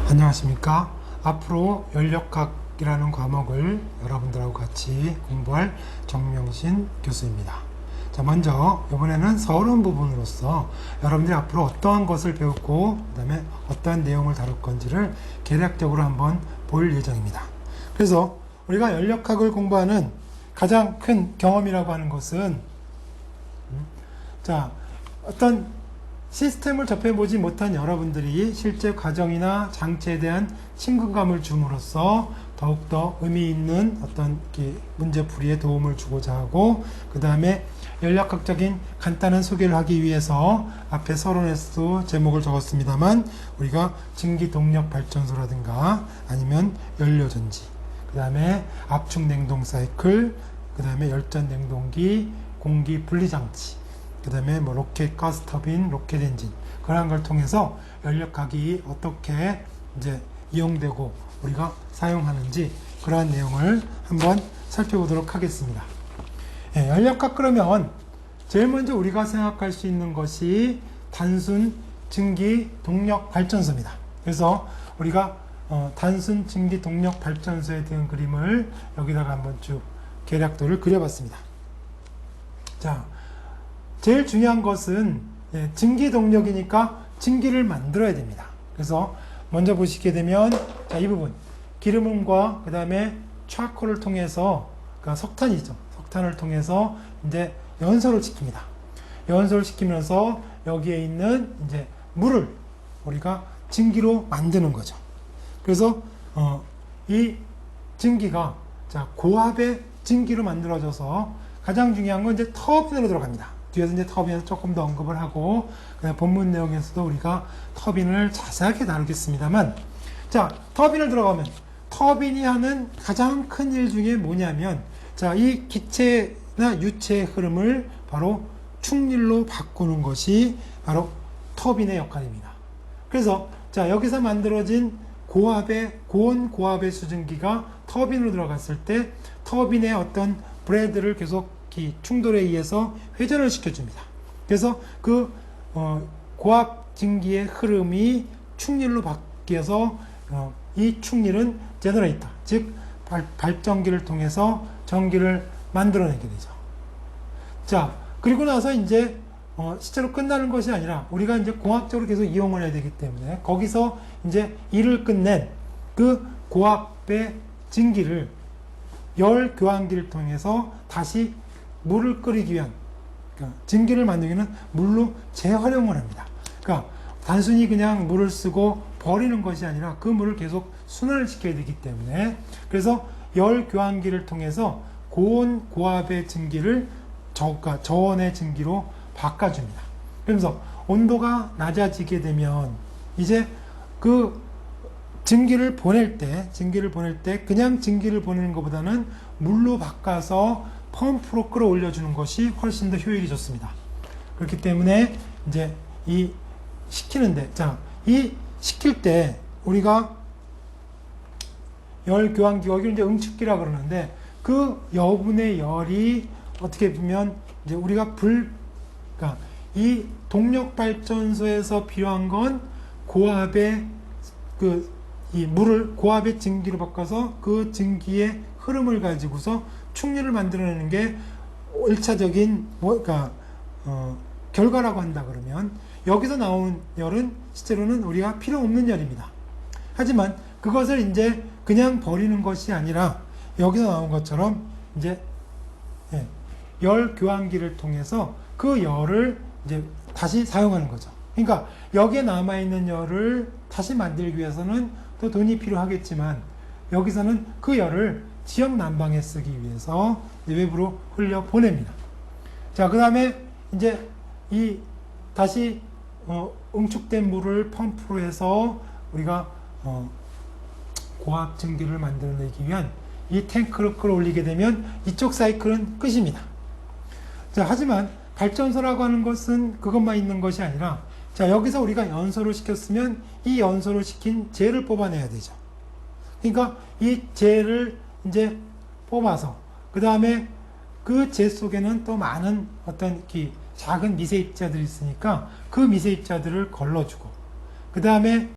안녕하십니까. 앞으로 연력학이라는 과목을 여러분들하고 같이 공부할 정명신 교수입니다. 자, 먼저 이번에는 서론 부분으로서 여러분들이 앞으로 어떠한 것을 배웠고 그 다음에 어떠한 내용을 다룰 건지를 개략적으로 한번 볼 예정입니다. 그래서 우리가 연력학을 공부하는 가장 큰 경험이라고 하는 것은 자, 어떤 시스템을 접해보지 못한 여러분들이 실제 과정이나 장치에 대한 친근감을 줌으로써 더욱더 의미 있는 어떤 문제풀이에 도움을 주고자 하고, 그 다음에 연력학적인 간단한 소개를 하기 위해서 앞에 서론에서도 제목을 적었습니다만, 우리가 증기동력발전소라든가 아니면 연료전지, 그 다음에 압축냉동 사이클, 그 다음에 열전냉동기, 공기분리장치, 그 다음에 뭐 로켓 가스터빈, 로켓 엔진, 그런 걸 통해서 연력학이 어떻게 이제 이용되고 우리가 사용하는지 그러한 내용을 한번 살펴보도록 하겠습니다. 예, 연력학 그러면 제일 먼저 우리가 생각할 수 있는 것이 단순 증기 동력 발전소입니다. 그래서 우리가 단순 증기 동력 발전소에 대한 그림을 여기다가 한번 쭉 계략도를 그려봤습니다. 자, 제일 중요한 것은 증기 동력이니까 증기를 만들어야 됩니다. 그래서 먼저 보시게 되면 자, 이 부분 기름음과 그 다음에 차콜을 통해서, 그러니까 석탄이죠. 석탄을 통해서 이제 연소를 시킵니다. 연소를 시키면서 여기에 있는 이제 물을 우리가 증기로 만드는 거죠. 그래서 이 증기가 자, 고압의 증기로 만들어져서 가장 중요한 건 이제 터빈으로 들어갑니다. 뒤에서 이제 터빈에서 조금 더 언급을 하고, 그다음 본문 내용에서도 우리가 터빈을 자세하게 다루겠습니다만, 자, 터빈을 들어가면 터빈이 하는 가장 큰 일 중에 뭐냐면, 자, 이 기체나 유체의 흐름을 바로 충질로 바꾸는 것이 바로 터빈의 역할입니다. 그래서 자, 여기서 만들어진 고온 고압의 수증기가 터빈으로 들어갔을 때 터빈의 어떤 브레드를 계속 충돌에 의해서 회전을 시켜줍니다. 그래서 그 고압 증기의 흐름이 충질로 바뀌어서 이 충질은 제너레이터, 즉 발전기를 통해서 전기를 만들어내게 되죠. 자, 그리고 나서 이제 실제로 끝나는 것이 아니라 우리가 이제 공학적으로 계속 이용을 해야 되기 때문에 거기서 이제 일을 끝낸 그 고압의 증기를 열 교환기를 통해서 다시 물을 끓이기 위한, 그러니까 증기를 만들기 위한 물로 재활용을 합니다. 그러니까 단순히 그냥 물을 쓰고 버리는 것이 아니라 그 물을 계속 순환을 시켜야 되기 때문에, 그래서 열 교환기를 통해서 고온 고압의 증기를 저온의 증기로 바꿔줍니다. 그러면서 온도가 낮아지게 되면 이제 그 증기를 보낼 때 그냥 증기를 보내는 것보다는 물로 바꿔서 펌프로 끌어올려주는 것이 훨씬 더 효율이 좋습니다. 그렇기 때문에 이제 이 식히는데, 자, 이 식힐 때 우리가 열 교환기, 여기를 이제 응축기라 그러는데 그 여분의 열이 어떻게 보면 이제 우리가 그러니까 이 동력 발전소에서 필요한 건 고압의 이 물을 고압의 증기로 바꿔서 그 증기의 흐름을 가지고서 충혈을 만들어내는 게 1차적인 그러니까 결과라고 한다 그러면, 여기서 나온 열은 실제로는 우리가 필요 없는 열입니다. 하지만 그것을 이제 그냥 버리는 것이 아니라 여기서 나온 것처럼 이제 열 교환기를 통해서 그 열을 이제 다시 사용하는 거죠. 그러니까 여기에 남아있는 열을 다시 만들기 위해서는 또 돈이 필요하겠지만, 여기서는 그 열을 지역 난방에 쓰기 위해서 외부로 흘려 보냅니다. 자, 그 다음에 이제 이 다시 응축된 물을 펌프로 해서 우리가 고압 증기를 만들어내기 위한 이 탱크를 끌어올리게 되면 이쪽 사이클은 끝입니다. 자, 하지만 발전소라고 하는 것은 그것만 있는 것이 아니라, 자, 여기서 우리가 연소를 시켰으면 이 연소를 시킨 젤을 뽑아내야 되죠. 그러니까 이 젤을 이제 뽑아서 그 다음에 그 젤 속에는 또 많은 어떤 작은 미세입자들이 있으니까 그 미세입자들을 걸러주고, 그 다음에